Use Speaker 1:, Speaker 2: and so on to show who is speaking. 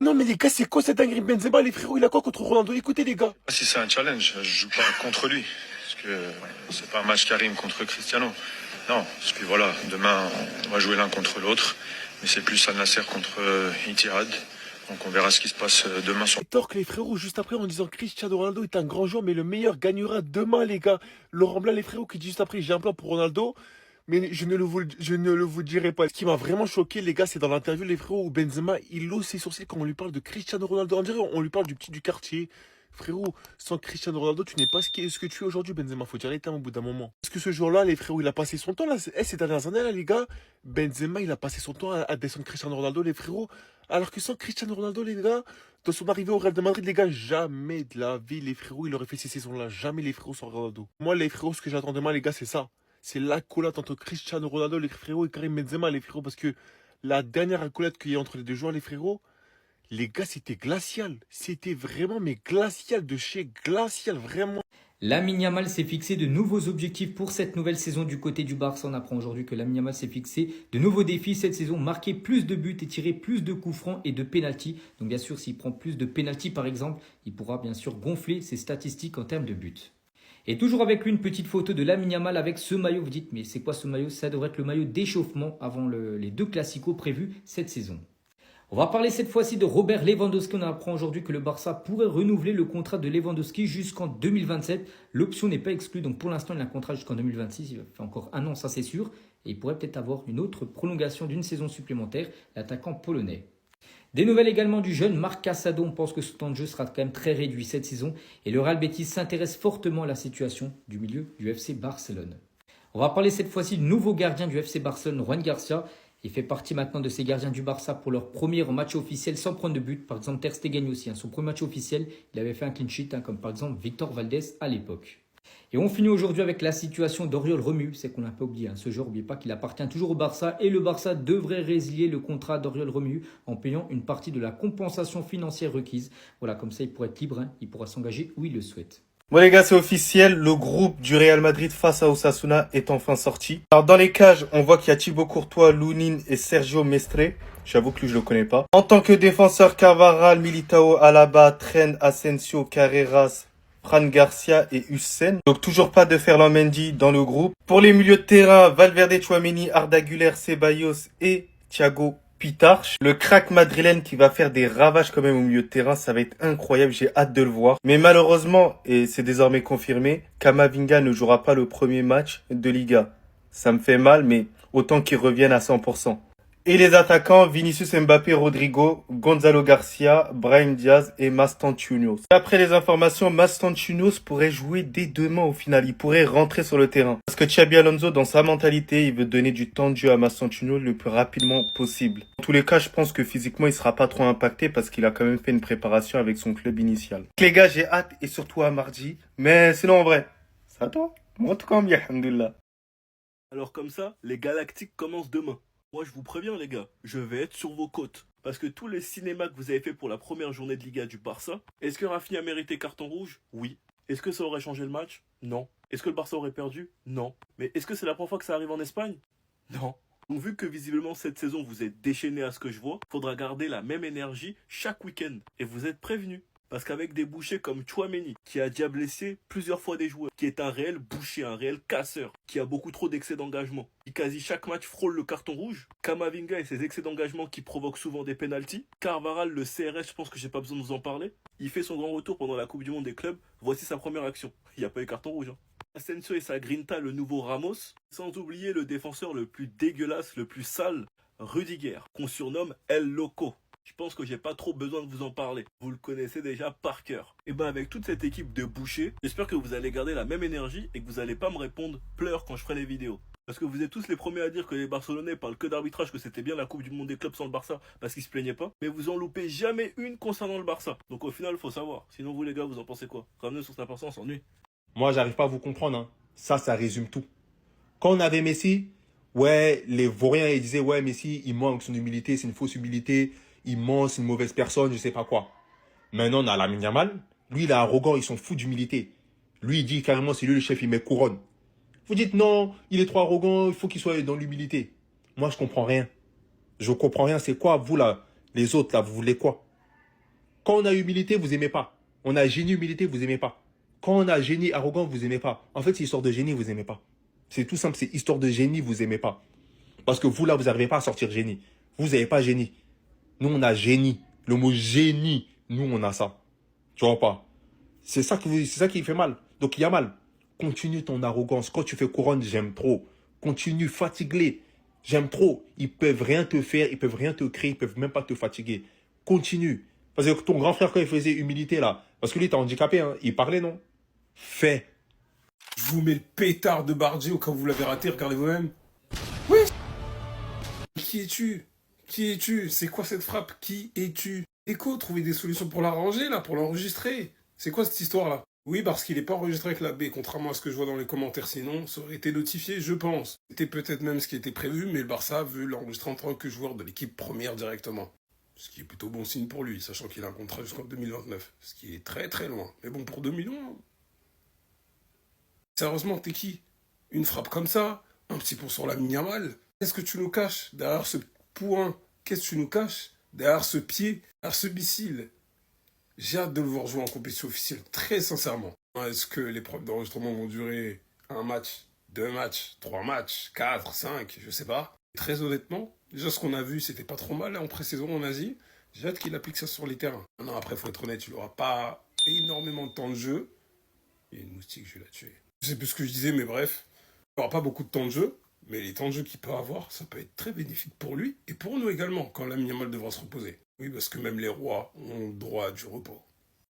Speaker 1: Non mais les gars, c'est quoi cette dinguerie Benzema, les frérots, il a quoi contre Ronaldo? Écoutez les gars.
Speaker 2: Si c'est un challenge, je joue pas contre lui. Parce que c'est pas un match Karim contre Cristiano. Non, parce que voilà, demain on va jouer l'un contre l'autre. Mais c'est plus Al Nasser contre Ittihad. Donc on verra ce qui se passe demain sur.
Speaker 1: Torque les frérots juste après en disant Cristiano Ronaldo est un grand joueur mais le meilleur gagnera demain les gars. Laurent Blanc les frérots qui dit juste après j'ai un plan pour Ronaldo mais je ne le vous dirai pas. Ce qui m'a vraiment choqué les gars c'est dans l'interview les frérots où Benzema il hausse ses sourcils quand on lui parle de Cristiano Ronaldo. On dirait on lui parle du petit du quartier. Frérot, sans Cristiano Ronaldo, tu n'es pas ce que tu es aujourd'hui, Benzema. Faut dire les termes au bout d'un moment. Parce que ce jour-là, les frérots, il a passé son temps, là. Ces dernières années, là, les gars, Benzema, il a passé son temps à descendre Cristiano Ronaldo, les frérots. Alors que sans Cristiano Ronaldo, les gars, dans son arrivée au Real de Madrid, les gars, jamais de la vie, les frérots, il aurait fait ces saisons-là. Jamais les frérots sans Ronaldo. Moi, les frérots, ce que j'attends de moi, les gars, c'est ça. C'est l'accolade entre Cristiano Ronaldo, les frérots, et Karim Benzema, les frérots. Parce que la dernière accolade qu'il y a entre les deux joueurs, les frérots, les gars, c'était glacial. C'était vraiment, mais glacial, de chez glacial, vraiment.
Speaker 3: Lamine Yamal s'est fixé de nouveaux objectifs pour cette nouvelle saison du côté du Barça. On apprend aujourd'hui que Lamine Yamal s'est fixé de nouveaux défis cette saison, marquer plus de buts et tirer plus de coups francs et de pénaltys. Donc bien sûr, s'il prend plus de pénaltys par exemple, il pourra bien sûr gonfler ses statistiques en termes de buts. Et toujours avec lui, une petite photo de Lamine Yamal avec ce maillot. Vous dites, mais c'est quoi ce maillot? Ça devrait être le maillot d'échauffement avant les deux classicos prévus cette saison. On va parler cette fois-ci de Robert Lewandowski. On apprend aujourd'hui que le Barça pourrait renouveler le contrat de Lewandowski jusqu'en 2027. L'option n'est pas exclue, donc pour l'instant il a un contrat jusqu'en 2026. Il fait encore un an, ça c'est sûr. Et il pourrait peut-être avoir une autre prolongation d'une saison supplémentaire, l'attaquant polonais. Des nouvelles également du jeune Marc Casado. On pense que son temps de jeu sera quand même très réduit cette saison. Et le Real Betis s'intéresse fortement à la situation du milieu du FC Barcelone. On va parler cette fois-ci du nouveau gardien du FC Barcelone, Juan Garcia. Il fait partie maintenant de ces gardiens du Barça pour leur premier match officiel sans prendre de but. Par exemple, Ter Stegen aussi. Son premier match officiel, il avait fait un clean sheet, comme par exemple Victor Valdés à l'époque. Et on finit aujourd'hui avec la situation d'Oriol Romeu. C'est qu'on n'a pas oublié. Ce joueur, n'oubliez pas qu'il appartient toujours au Barça. Et le Barça devrait résilier le contrat d'Oriol Romeu en payant une partie de la compensation financière requise. Voilà, comme ça, il pourrait être libre. Il pourra s'engager où il le souhaite.
Speaker 4: Bon les gars, c'est officiel, le groupe du Real Madrid face à Osasuna est enfin sorti. Alors dans les cages, on voit qu'il y a Thibaut Courtois, Lunin et Sergio Mestre. J'avoue que lui, je le connais pas. En tant que défenseur, Carvajal, Militao, Alaba, Tren, Asensio, Carreras, Fran Garcia et Hussein. Donc toujours pas de Ferland Mendy dans le groupe. Pour les milieux de terrain, Valverde, Tchouaméni, Arda Güler, Ceballos et Thiago Pitarch, le crack madrilène qui va faire des ravages quand même au milieu de terrain, ça va être incroyable, j'ai hâte de le voir. Mais malheureusement, et c'est désormais confirmé, Camavinga ne jouera pas le premier match de Liga. Ça me fait mal, mais autant qu'il revienne à 100%. Et les attaquants, Vinicius Mbappé, Rodrigo, Gonzalo Garcia, Brahim Diaz et Mastantuonos. D'après les informations, Mastantuonos pourrait jouer dès demain au final. Il pourrait rentrer sur le terrain. Parce que Xabi Alonso, dans sa mentalité, il veut donner du temps de jeu à Mastantuonos le plus rapidement possible. En tous les cas, je pense que physiquement, il sera pas trop impacté parce qu'il a quand même fait une préparation avec son club initial. Donc, les gars, j'ai hâte et surtout à mardi. Mais sinon, en vrai, c'est à toi. Moi, en tout cas, bien, alhamdoulilah.
Speaker 5: Alors comme ça, les Galactiques commencent demain. Moi je vous préviens les gars, je vais être sur vos côtes. Parce que tous les cinémas que vous avez fait pour la première journée de Liga du Barça, est-ce que Rafinha a mérité carton rouge? Oui. Est-ce que ça aurait changé le match? Non. Est-ce que le Barça aurait perdu? Non. Mais est-ce que c'est la première fois que ça arrive en Espagne? Non. Donc vu que visiblement cette saison vous êtes déchaîné à ce que je vois, faudra garder la même énergie chaque week-end. Et vous êtes prévenus. Parce qu'avec des bouchers comme Tchouaméni, qui a déjà blessé plusieurs fois des joueurs, qui est un réel boucher, un réel casseur, qui a beaucoup trop d'excès d'engagement, qui quasi chaque match frôle le carton rouge, Camavinga et ses excès d'engagement qui provoquent souvent des pénaltys, Carvajal, le CRS, je pense que j'ai pas besoin de vous en parler, il fait son grand retour pendant la Coupe du Monde des clubs, voici sa première action. Il n'y a pas eu carton rouge. Asensio et sa grinta, le nouveau Ramos, sans oublier le défenseur le plus dégueulasse, le plus sale, Rudiger, qu'on surnomme El Loco. Je pense que j'ai pas trop besoin de vous en parler. Vous le connaissez déjà par cœur. Et ben avec toute cette équipe de bouchers, j'espère que vous allez garder la même énergie et que vous allez pas me répondre pleure quand je ferai les vidéos. Parce que vous êtes tous les premiers à dire que les Barcelonais parlent que d'arbitrage, que c'était bien la Coupe du Monde des clubs sans le Barça parce qu'ils se plaignaient pas. Mais vous en loupez jamais une concernant le Barça. Donc au final, faut savoir. Sinon vous les gars, vous en pensez quoi? Ramenez sur 5%, on s'ennuie.
Speaker 6: Moi, j'arrive pas à vous comprendre. Hein. Ça résume tout. Quand on avait Messi, ouais, les vauriens, ils disaient, ouais, Messi, il manque son humilité, c'est une fausse humilité. Il ment, c'est une mauvaise personne, je sais pas quoi. Maintenant, on a Lamine Yamal. Lui, il est arrogant, il s'en fout d'humilité. Lui, il dit carrément, c'est lui le chef, il met couronne. Vous dites non, il est trop arrogant, il faut qu'il soit dans l'humilité. Moi, je comprends rien. Je comprends rien. C'est quoi, vous, là, les autres, là, vous voulez quoi? Quand on a humilité, vous aimez pas. On a génie, humilité, vous aimez pas. Quand on a génie, arrogant, vous aimez pas. En fait, c'est histoire de génie, vous aimez pas. C'est tout simple, c'est histoire de génie, vous aimez pas. Parce que vous, là, vous n'arrivez pas à sortir génie. Vous n'avez pas génie. Nous, on a génie. Le mot génie, nous, on a ça. Tu vois pas? C'est ça qui fait mal. Donc, il y a mal. Continue ton arrogance. Quand tu fais couronne, j'aime trop. Continue, fatigue-les. J'aime trop. Ils peuvent rien te faire, ils peuvent rien te créer, ils peuvent même pas te fatiguer. Continue. Parce que ton grand frère, quand il faisait humilité, là, parce que lui, il était handicapé, hein, il parlait, non? Fais.
Speaker 7: Je vous mets le pétard de Bardi au cas où vous l'avez raté, regardez vous-même. Qui es-tu? Qui es-tu? C'est quoi cette frappe? Qui es-tu? Echo, trouver des solutions pour l'arranger, là, pour l'enregistrer. C'est quoi cette histoire-là? Oui, parce qu'il n'est pas enregistré avec la B, contrairement à ce que je vois dans les commentaires, sinon, ça aurait été notifié, je pense. C'était peut-être même ce qui était prévu, mais le Barça veut l'enregistrer en tant que joueur de l'équipe première directement. Ce qui est plutôt bon signe pour lui, sachant qu'il a un contrat jusqu'en 2029. Ce qui est très très loin. Mais bon, pour 2 millions... Sérieusement, t'es qui? Une frappe comme ça? Un petit pont sur la Yamal? Qu'est-ce que tu nous caches derrière ce point? Qu'est-ce que tu nous caches derrière ce pied, derrière ce missile? J'ai hâte de le voir jouer en compétition officielle, très sincèrement. Est-ce que les problèmes d'enregistrement vont durer un match, 2 matchs, 3 matchs, 4, 5, je sais pas. Très honnêtement, déjà ce qu'on a vu, c'était pas trop mal en pré-saison en Asie. J'ai hâte qu'il applique ça sur les terrains. Non, après, faut être honnête, il n'aura pas énormément de temps de jeu. Il y a une moustique, je vais la tuer. Je sais plus ce que je disais, mais bref. Il n'aura pas beaucoup de temps de jeu, mais les temps de jeu qu'il peut avoir, ça peut être très bénéfique pour lui et pour nous également, quand Lamine Yamal devra se reposer. Oui, parce que même les rois ont le droit du repos.